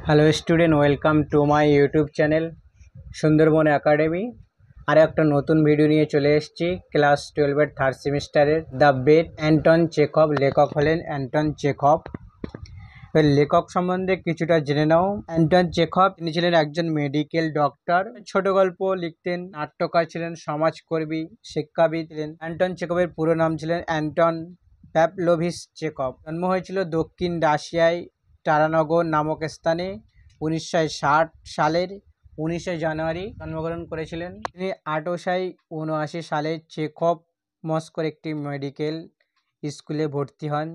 Hello student, welcome to my YouTube channel Sundarban academy. আর একটা নতুন ভিডিও নিয়ে চলে এসেছি। ক্লাস 12-এর থার্ড সেমিস্টারের দ্য বেট অ্যান্টন চেখভ। লেখক হলেন অ্যান্টন চেখভ। এর লেখক সম্বন্ধে কিছুটা জেনে নাও। অ্যান্টন চেখভ তিনি ছিলেন একজন মেডিকেল ডক্টর, ছোট গল্প লিখতেন, নাট্যকার ছিলেন, সমাজকর্মী, শিক্ষাবিদ ছিলেন। অ্যান্টন চেখভের পুরো নাম ছিলেন অ্যান্টন প্যাভলোভিচ চেখভ। জন্ম হয়েছিল দক্ষিণ রাশিয়ায় টারানগর নামক স্থানে 1960 সালের 19 জানুয়ারি জন্মগ্রহণ করেছিলেন। তিনি 1879 সালে চেখভ মস্কোর একটি মেডিকেল স্কুলে ভর্তি হন,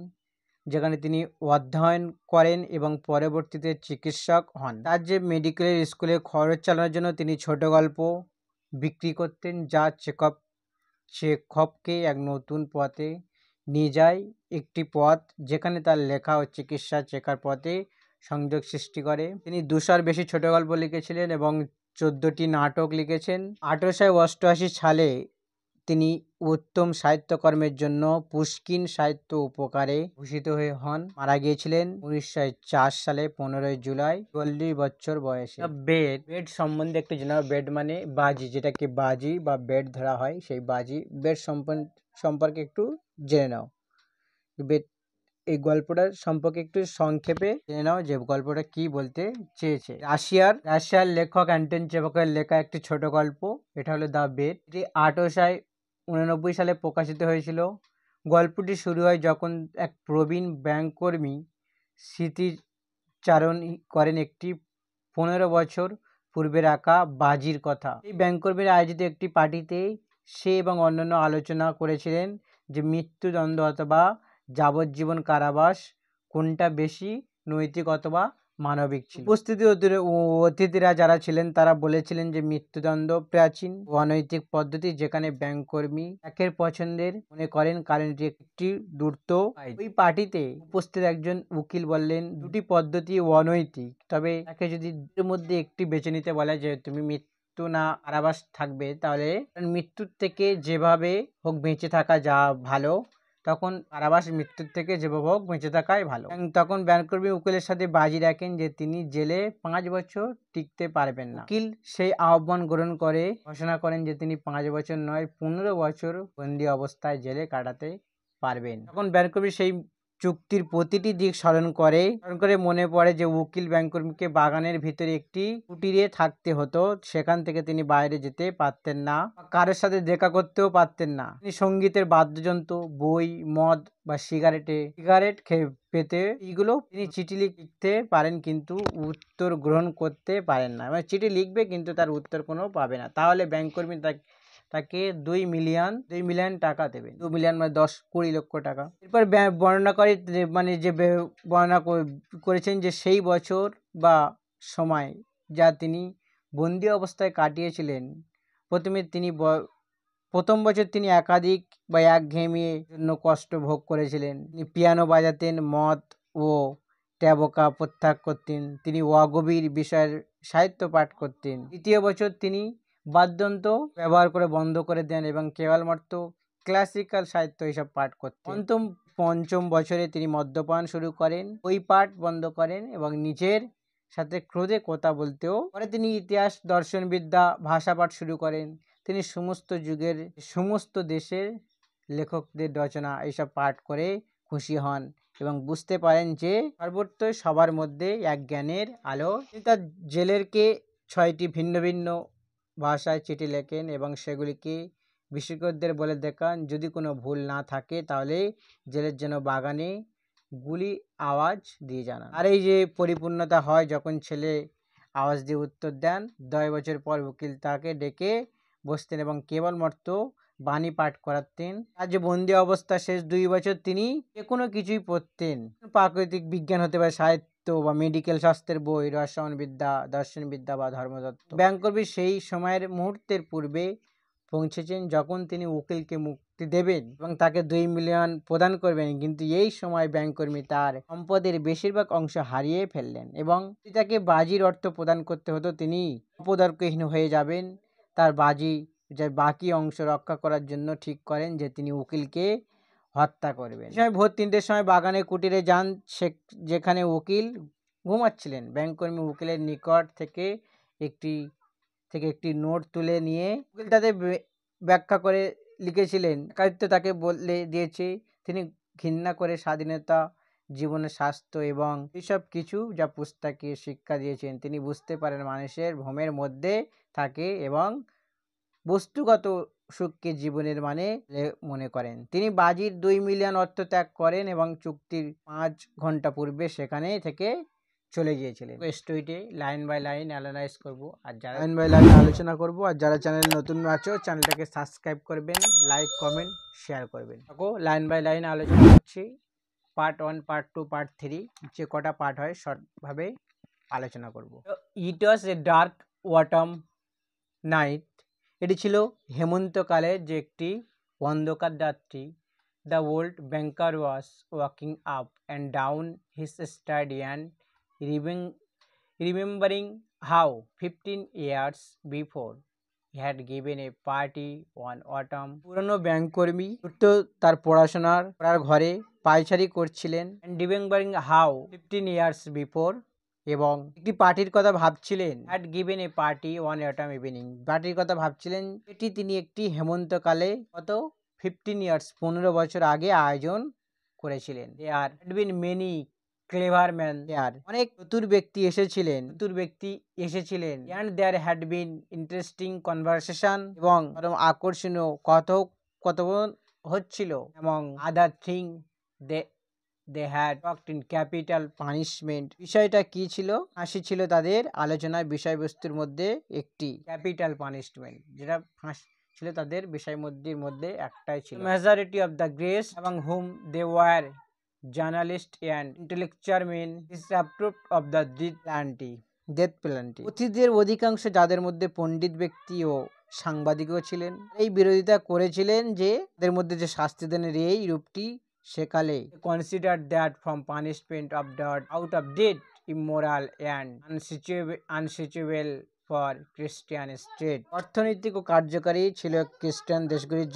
যেখানে তিনি অধ্যয়ন করেন এবং পরবর্তীতে চিকিৎসক হন। তার যে মেডিকেল স্কুলে খরচ চালানোর জন্য তিনি ছোট গল্প বিক্রি করতেন, যা চেখভকে এক নতুন পথে নিয়ে যায়। একটি পথ যেখানে তার লেখা ও চিকিৎসা শেখার পথে সংযোগ সৃষ্টি করে। তিনি 200-র বেশি ছোট গল্প লিখেছিলেন এবং 14টি নাটক লিখেছেন। 1888 সালে তিনি উত্তম সাহিত্যকর্মের জন্য পুশকিন সাহিত্য উপকারে ভূষিত হন। মারা গিয়েছিলেন 1904 সালে 15 জুলাই 40 বছর বয়সে। বেড সম্বন্ধে একটু জানাবো। বেড মানে বাজি, যেটাকে বাজি বা বেড ধরা হয়, সেই বাজি। বেড সম্পর্কে একটু জেনে নাও। বেড এই গল্পটার সম্পর্কে একটু সংক্ষেপে জেনে নাও যে গল্পটা কি বলতে চেয়েছে। রাশিয়ার লেখক অ্যান্টন চেখভের লেখা একটি ছোট গল্প, এটা হলো দ্য বেড। এটি 1889 সালে প্রকাশিত হয়েছিল। গল্পটি শুরু হয় যখন এক প্রবীণ ব্যাংককর্মী স্মৃতিচারণ করেন একটি 15 বছর পূর্বের আঁকা বাজির কথা। এই ব্যাংককর্মীর আয়োজিত একটি পার্টিতে সে এবং অন্যান্য আলোচনা করেছিলেন যে মৃত্যুদণ্ড অথবা যাবজ্জীবন কারাবাস কোনটা বেশি নৈতিক অথবা মানবিক ছিল। উপস্থিত অতিথিরা যারা ছিলেন তারা বলেছিলেন যে মৃত্যুদণ্ড প্রাচীন ও অনৈতিক পদ্ধতি, যেখানে ব্যাংককর্মী একের পছন্দের মনে করেন কারণ এটি একটি দ্রুত আইন। ওই পার্টিতে উপস্থিত একজন উকিল বললেন দুটি পদ্ধতি অনৈতিক, তবে তাকে যদি এর মধ্যে একটি বেছে নিতে বলে যে তুমি মৃত্যু না কারাবাস থাকবে, তাহলে মৃত্যুর থেকে যেভাবে হোক বেঁচে থাকা যা ভালো, তখন কারাবাস মৃত্যুর থেকে যেভাবে হোক বেঁচে থাকাই ভালো। তখন ব্যাংককর্মী উকিলের সাথে বাজি রাখেন যে তিনি জেলে 5 বছর টিকতে পারবেন না। উকিল সেই আহ্বান গ্রহণ করে ঘোষণা করেন যে তিনি 5 বছর নয় 15 বছর বন্দি অবস্থায় জেলে কাটাতে পারবেন। তখন ব্যাংককর্মী সেই চুক্তির প্রতিটি দিক স্মরণ করে মনে পড়ে যে উকিল ব্যাংককর্মীকে বাগানের ভিতরে একটি কুটিরে থাকতে হতো, সেখান থেকে তিনি বাইরে যেতে পারতেন না, কারোর সাথে দেখা করতেও পারতেন না। তিনি সঙ্গীতের বাদ্যযন্ত্র, বই, মদ বা সিগারেট পেতে এইগুলো তিনি চিঠি লিখতে পারেন কিন্তু উত্তর গ্রহণ করতে পারেন না। মানে চিঠি লিখবে কিন্তু তার উত্তর কোনো পাবে না, তাহলে ব্যাংককর্মী তাকে 2 মিলিয়ন টাকা দেবেন। 2 মিলিয়ন মানে 10-20 লক্ষ টাকা। এরপর বর্ণনা করে মানে যে বর্ণনা করেছেন যে সেই বছর বা সময় যা তিনি বন্দি অবস্থায় কাটিয়েছিলেন। প্রথম বছর তিনি একাধিক বা একঘেয়েমির জন্য কষ্ট ভোগ করেছিলেন। তিনি পিয়ানো বাজাতেন, মদ ও ট্যাবকা প্রত্যাহার করতেন, তিনি অগভীর বিষয়ের সাহিত্য পাঠ করতেন। দ্বিতীয় বছর তিনি বাদ্যযন্ত্র ব্যবহার করে বন্ধ করে দেন এবং কেবলমাত্র ক্লাসিক্যাল সাহিত্য এইসব পাঠ করতেন। পঞ্চম বছরে তিনি মদ্যপান শুরু করেন, ওই পাঠ বন্ধ করেন এবং নিজের সাথে ক্রোধে কথা বলতেও। পরে তিনি ইতিহাস, দর্শনবিদ্যা, ভাষাপাঠ শুরু করেন। তিনি সমস্ত যুগের সমস্ত দেশের লেখকদের রচনা এইসব পাঠ করে খুশি হন এবং বুঝতে পারেন যে সর্বত্রই সবার মধ্যে এক জ্ঞানের আলো। তিনি তার জেলেরকে 6টি ভিন্ন ভিন্ন ভাষায় চিঠি লেখেন এবং সেগুলিকে বিশেষজ্ঞদের বলে দেখান। যদি কোনো ভুল না থাকে তাহলে জেলের যেন বাগানে গুলি আওয়াজ দিয়ে জানান। আর এই যে পরিপূর্ণতা হয় যখন ছেলে আওয়াজ দিয়ে উত্তর দেন। 10 বছর পর উকিল তাকে ডেকে বসতেন এবং কেবলমাত্র বাণী পাঠ করাতেন। আর যে বন্দি অবস্থা শেষ 2 বছর তিনি যে কোনো কিছুই পড়তেন। প্রাকৃতিক বিজ্ঞান হতে পারে, সাহিত্য বা মেডিকেল শাস্ত্রের বই, রসায়নবিদ্যা, দর্শনবিদ্যা বা ধর্মতত্ত্ব। ব্যাংককর্মী সেই সময়ের মুহূর্তের পূর্বে পৌঁছেছেন যখন তিনি উকিলকে মুক্তি দেবেন এবং তাকে 2 মিলিয়ন প্রদান করবেন, কিন্তু এই সময় ব্যাংককর্মী তার সম্পদের বেশিরভাগ অংশ হারিয়ে ফেললেন এবং তাকে বাজির অর্থ প্রদান করতে হতো। তিনি অপদার্থহীন হয়ে যাবেন। তার যার বাকি অংশ রক্ষা করার জন্য ঠিক করেন যে তিনি উকিলকে হত্যা করবেন। সময় ভোর 3টের সময় বাগানে কুটিরে যান, যেখানে উকিল ঘুমাচ্ছিলেন। ব্যাংককর্মী উকিলের নিকট থেকে একটি নোট তুলে নিয়ে উকিল তাতে ব্যাখ্যা করে লিখেছিলেন, একাকিত্ব তাকে বলে দিয়েছে তিনি ঘৃণা করে স্বাধীনতা, জীবনের স্বাস্থ্য এবং এইসব কিছু যা পুস্তকে শিক্ষা দিয়েছেন। তিনি বুঝতে পারেন মানুষের ভ্রমের মধ্যে থাকে এবং বস্তুগত সুখকে জীবনের মানে মনে করেন। তিনি বাজির 2 মিলিয়ন অর্থ ত্যাগ করেন এবং চুক্তির 5 ঘন্টা পূর্বে সেখানে থেকে চলে গিয়েছিলেন। স্টোরিতে লাইন বাই লাইন অ্যানালাইজ করব আর আলোচনা করব। আর যারা চ্যানেল নতুন আছো চ্যানেলটাকে সাবস্ক্রাইব করবেন, লাইক কমেন্ট শেয়ার করবেন। লাইন বাই লাইন আলোচনা করছি। পার্ট 1, পার্ট 2, পার্ট 3 যে কটা পার্ট হয় শর্টভাবে আলোচনা করব। ইট ওয়াজ এ ডার্ক অটম নাইট। এটি ছিল হেমন্তকালের যে একটি অন্ধকার রাত্রি। The old banker was walking up and down his study and remembering how 15 years before he had given a party one autumn. পুরনো ব্যাংককর্মী তার পড়াশোনার ঘরে পায়চারি করছিলেন। and remembering how 15 years before এবং একটি পার্টির কথা ভাবছিলেন। had given a party one autumn evening. পার্টির কথা ভাবছিলেন এটি তিনি একটি হেমন্তকালে 15 years 15 বছর আগে আয়োজন করেছিলেন। there had been many clever men there. অনেক চতুর ব্যক্তি এসেছিলেন and there had been interesting conversation এবং আকর্ষণীয় কথোপকথন হচ্ছিল এবং other thing they had talked in capital punishment. বিষয়টা কি ছিল? ফাঁসি ছিল তাদের আলোচনার বিষয়বস্তুর মধ্যে একটি। ক্যাপিটাল পানিশমেন্ট যেটা ছিল তাদের বিষয়বস্তুর মধ্যে একটাই ছিল। মেজরিটি অফ দ্য গ্রেস এবং whom they were journalist and intellectual men disapproved of the death penalty. অতিথিদের অধিকাংশ যাদের মধ্যে পণ্ডিত ব্যক্তি ও সাংবাদিকও ছিলেন এই বিরোধিতা করেছিলেন যে এদের মধ্যে যে শাস্তিদানের এই রূপটি সেকালে considered that from punishment of death out of date, immoral and unsuitable for Christian state. অর্থনৈতিক ও কার্যকারী ছিল খ্রিস্টান দেশগুলির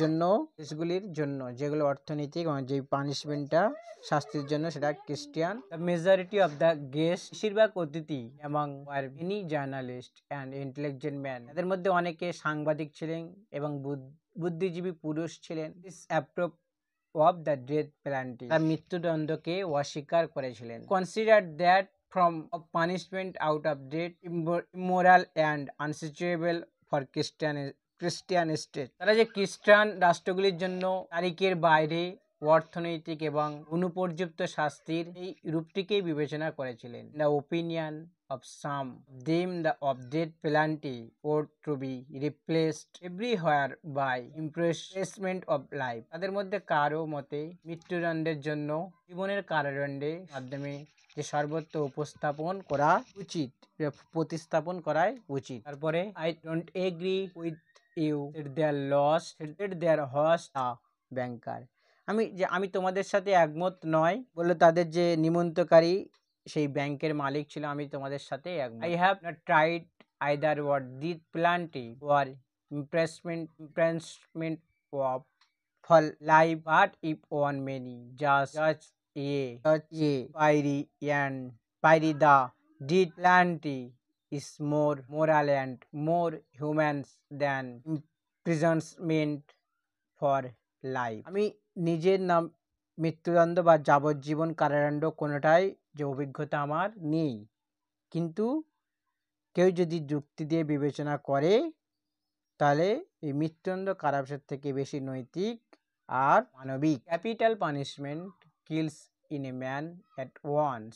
জন্য যেগুলো অর্থনৈতিক এবং যে পানিশমেন্টটা শাস্তির জন্য সেটা খ্রিস্টান। The majority of the guest বেশিরভাগ অতিথি এবং many journalist and intelligent man এদের মধ্যে অনেকে সাংবাদিক ছিলেন এবং বুদ্ধিজীবী পুরুষ ছিলেন। Approve of the death penalty. তার মৃত্যুদণ্ডকে অস্বীকার করেছিলেন। Considered that from of punishment out of death, immoral and unsuitable for Christian state. তারা যে খ্রিস্টান রাষ্ট্রগুলির জন্য তারিখের বাইরে অর্থনৈতিক এবং অনুপর্যুক্ত শাস্তির এই রূপটিকেই বিবেচনা করেছিলেন। The opinion of some them the of death penalty ought to be replaced everywhere by imprisonment of life. তাদের মধ্যে কারো মতে মৃত্যুদণ্ডের জন্য জীবনের কারাদণ্ডের মাধ্যমে যে সর্বত্র প্রতিস্থাপন করাই উচিত। তারপরে I don't agree with you that their loss that their host a banker. আমি তোমাদের সাথে একমত নয় বলে তাদের যে নিমন্ত্রণকারী সেই ব্যাংকের মালিক ছিল। আমি তোমাদের সাথে একমত। I have not tried either what did plenty or impressment of for life, but if on many just a fiery the did plenty is more moral and more human than imprisonment for life. আমি নিজের নাম মৃত্যুদণ্ড বা যাবজ্জীবন কারাদণ্ড কোনোটাই যে অভিজ্ঞতা আমার নেই, কিন্তু কেউ যদি যুক্তি দিয়ে বিবেচনা করে তাহলে এই মৃত্যুদণ্ড কারাবাসের থেকে বেশি নৈতিক আর মানবিক। Capital punishment kills in a man at once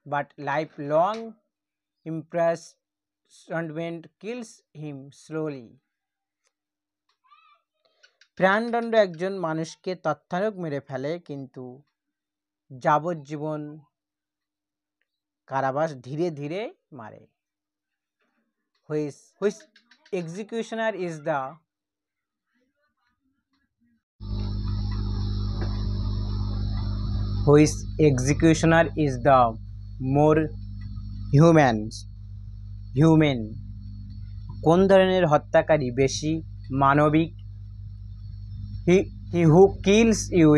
but life long imprisonment kills him slowly. প্রাণদণ্ড একজন মানুষকে তৎক্ষণাৎ মেরে ফেলে, কিন্তু যাবজ্জীবন কারাবাস ধীরে ধীরে মারে। Which executioner is the more human? কোন ধরনের হত্যাকারী বেশি মানবিক? He who kills you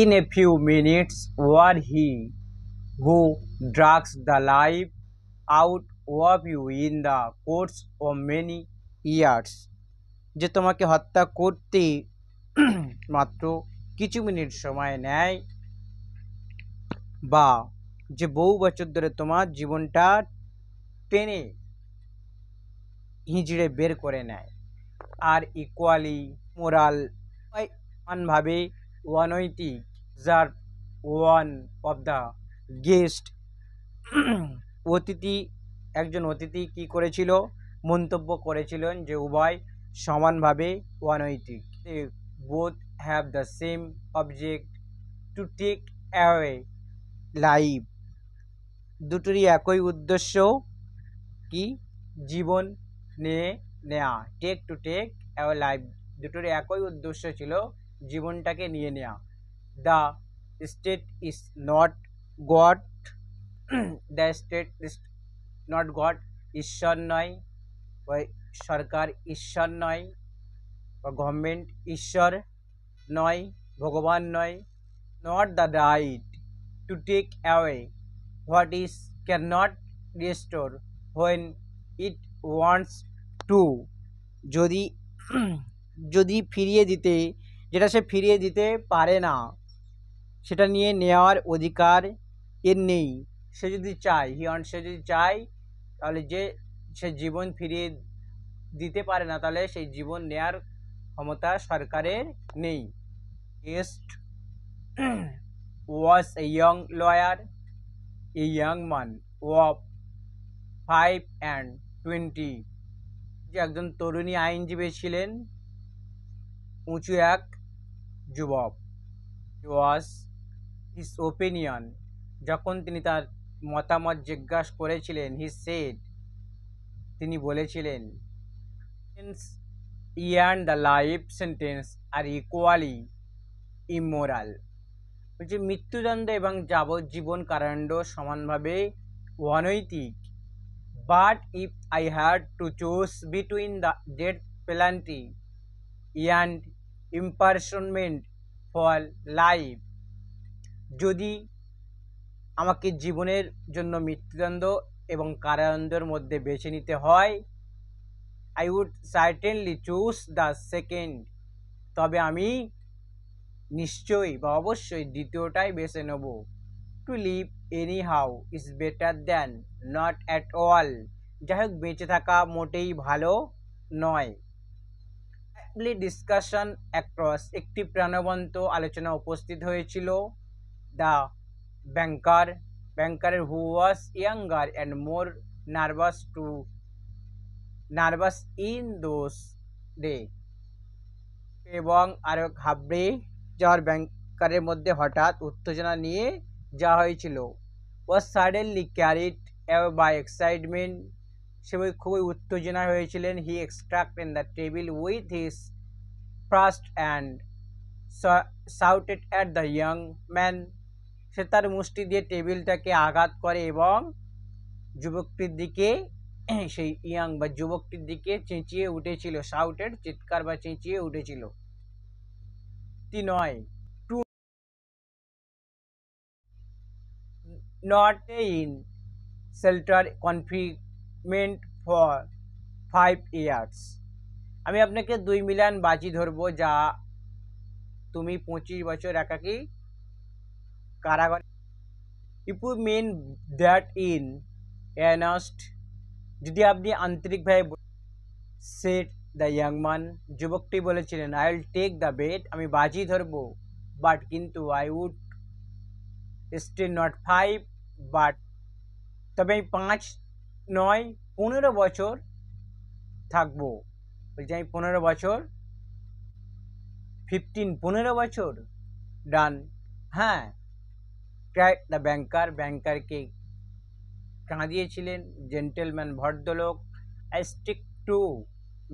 in a few minutes, or he who drags the life out of you in the course of many years, যে তোমাকে হত্যা করতে মাত্র কিছু মিনিট সময় নেয় বা যে বহু বছর ধরে তোমার জীবনটা টেনে হিঁচড়ে বের করে নেয়। আর ইকুয়ালি মোরাল সমানভাবে অনৈতিক, যার ওয়ান অফ দ্য গেস্ট একজন অতিথি কি করেছিল, মন্তব্য করেছিলেন যে উভয় সমানভাবে অনৈতিক। Both have the same object to take away life, দুটোরই একই উদ্দেশ্য কি, জীবন নিয়ে নেয়া। টেক অ্যাওয়ে লাইফ, দুটোরই একই উদ্দেশ্য ছিল জীবনটাকে নিয়ে নেয়া। The state is not god, the state is not god, ঈশ্বর নয়, ওই সরকার ঈশ্বর নয়, বা গভর্নমেন্ট ঈশ্বর নয়, ভগবান নয়। Not the right to take away what is can not restore when it wants to, যদি যদি ফিরিয়ে দিতে, যেটা সে ফিরিয়ে দিতে পারে না, সেটা নিয়ে নেওয়ার অধিকার এর নেই। সে যদি চায়, সে যদি চায়, তাহলে যে সে জীবন ফিরিয়ে দিতে পারে না, তাহলে সেই জীবন নেয়ার ক্ষমতা সরকারের নেই। Guest was a young lawyer, a young man of 25, যে একজন তরুণী আইনজীবী ছিলেন, উঁচু এক যুবক। was his opinion, যখন তিনি তার মতামত জিজ্ঞাসা করেছিলেন, he said, তিনি বলেছিলেন, and the life sentence are equally immoral, বলছে মৃত্যুদণ্ড এবং যাবজ্জীবন কারাদণ্ড সমানভাবে অনৈতিক। But if I had to choose between the death penalty and imprisonment for life, যদি আমাকে জীবনের জন্য মৃত্যুদণ্ড এবং কারাদণ্ডের মধ্যে বেছে নিতে হয়, I would certainly choose the second, তবে আমি নিশ্চয়ই বা অবশ্যই দ্বিতীয়টাই বেছে নেব। To live anyhow is better than not at all, যাই হোক বেঁচে থাকা মোটেই ভালো নয়। ডিসকাশন অ্যাক্রস, একটি প্রাণবন্ত আলোচনা উপস্থিত হয়েছিল। দ্য ব্যাংকারের who was younger and more nervous in those days, এবং আরো ঘাবড়ে যাওয়ার ব্যাংকারের মধ্যে হঠাৎ উত্তেজনা নিয়ে যাওয়া হয়েছিল। Was suddenly carried away by excitement, সে খুবই উত্তেজনা হয়েছিলেন। He extracted the table with his fist and shouted at the young man, সে তার মুষ্টি দিয়ে টেবিলটাকে আঘাত করে এবং যুবকটির দিকে, সেই ইয়াং বা যুবকটির দিকে চেঁচিয়ে উঠেছিল। শাউটেড, চিৎকার বা চেঁচিয়ে উঠেছিল। নয়, to not in shelter confinement for 5 years, আমি আপনাকে 2 মিলিয়ন বাজি ধরবো যা তুমি 25 বছর একাকী কারাগারে। If you mean that in earnest, যদি আপনি আন্তরিকভাবে, সেড দ্য ইয়াং ম্যান, যুবকটি বলেছিলেন, I will take the bet, আমি বাজি ধরবো, বাট কিন্তু I would stay not 5, but তবে আমি 5 নয় 15 বছর থাকবো। বলছি আমি 15 বছর, 15 বছর, ডান, হ্যাঁ। ক্রাইড দ্য ব্যাংকারকে কাঁদিয়েছিলেন জেন্টেলম্যান, ভদ্রলোক। আই স্টিক টু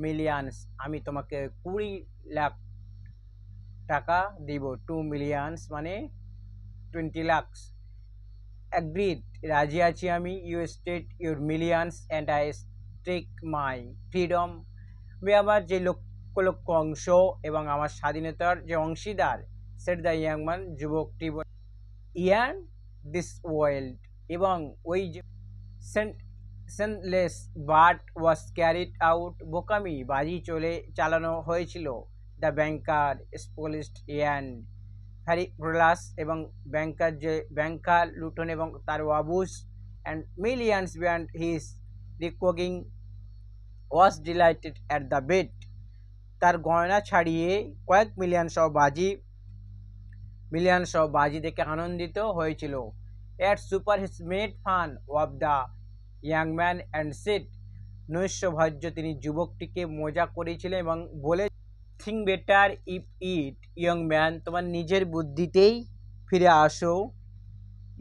মিলিয়নস, আমি তোমাকে 20 লাখ টাকা দিব। 2 মিলিয়নস মানে 20 লাখ। অ্যাগ্রিড, রাজি আছি আমি। You state your millions and I take my freedom, আমি আমার যে লক্ষ লক্ষ অংশ এবং আমার স্বাধীনতার যে অংশীদার। সেড দ্য ইয়াং ম্যান, যুবকটি। ইয়ান দিস ওয়ার্ল্ড, এবং ওই যে senseless but was carried out, বোকামি বাজি চালানো হয়েছিল। দ্য ব্যাংকার স্পোলিস্ট অ্যান্ড ফ্যারিপ্রোলাস, এবং ব্যাংকার লুটন এবং তার ওয়াবুস, and millions beyond his reckoning was delighted at the bet, তার গয়না ছাড়িয়ে কয়েক মিলিয়ন সহ বাজি দেখে আনন্দিত হয়েছিল। At supper his made fun of the young man and said, নৈশভোজ্য তিনি যুবকটিকে মজা করেছিলেন এবং বলে, think better of it young man, তোমার নিজের বুদ্ধিতেই ফিরে আসো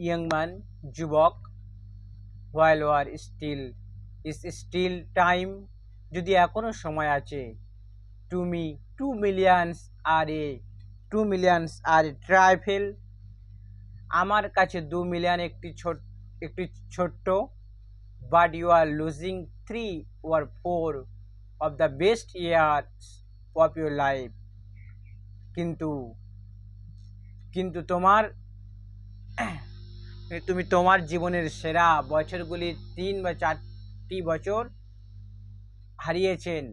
ইয়ং ম্যান, যুবক, while where still is still time, যদি এখনো সময় আছে। To me 2 millions are a trifle, আমার কাছে 2 মিলিয়ন একটি ছোট্ট, but you are losing 3 or 4 of the best years of your life, কিন্তু তুমি তোমার জীবনের সেরা বছরগুলি 3 বা 4টি বছর হারিয়েছেন।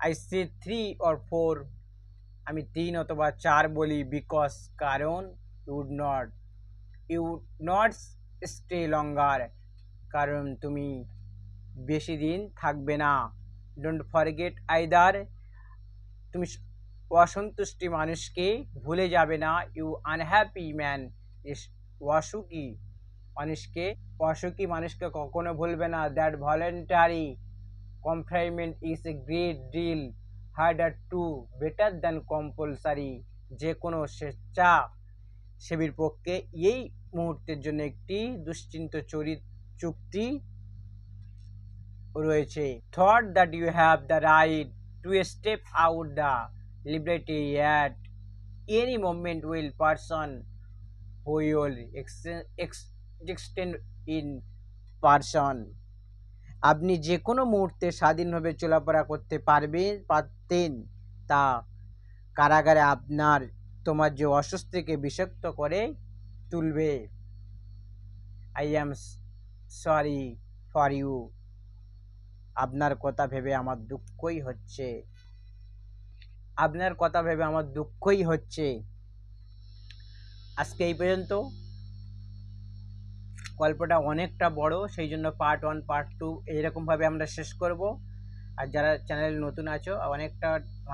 আই সে 3 or 4, আমি 3 অথবা 4 বলি, বিকজ কারণ ইউ নট স্টে লঙ্গার, কারণ তুমি বেশি দিন থাকবে না। ডোন্ট ফরগেট আইদার, তুমি অসন্তুষ্টি মানুষকে ভুলে যাবে না। ইউ আনহ্যাপি ম্যান, অসুখী মানুষকে কখনো ভুলবে না। That voluntary confinement is a great deal harder to better than compulsory, যে কোনো স্বেচ্ছাসেবীর পক্ষে এই মুহূর্তের জন্য একটি দুশ্চিন্ত চুক্তি রয়েছে। Thought that you have the right to step out the liberty at any moment will person who will extend in person, আপনি যে কোনো মুহূর্তে স্বাধীনভাবে চলাফেরা করতে পারতেন, তা কারাগারে তোমার যে অস্বস্তিকে বিষাক্ত করে তুলবে। I am sorry for you, আপনার কথা ভেবে আমার দুঃখই হচ্ছে। আজকে এই পর্যন্ত। গল্পটা অনেকটা বড়, সেই জন্য পার্ট 1 পার্ট 2 এইরকমভাবে আমরা শেষ করব। আর যারা চ্যানেলে নতুন আছো,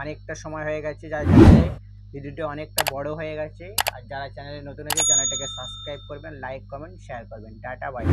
অনেকটা সময় হয়ে গেছে, যার চ্যানেলে ভিডিওটি অনেকটা বড় হয়ে গেছে, আর যারা চ্যানেলে নতুন আছে চ্যানেলটাকে সাবস্ক্রাইব করবেন, লাইক কমেন্ট শেয়ার করবেন। Tata, by.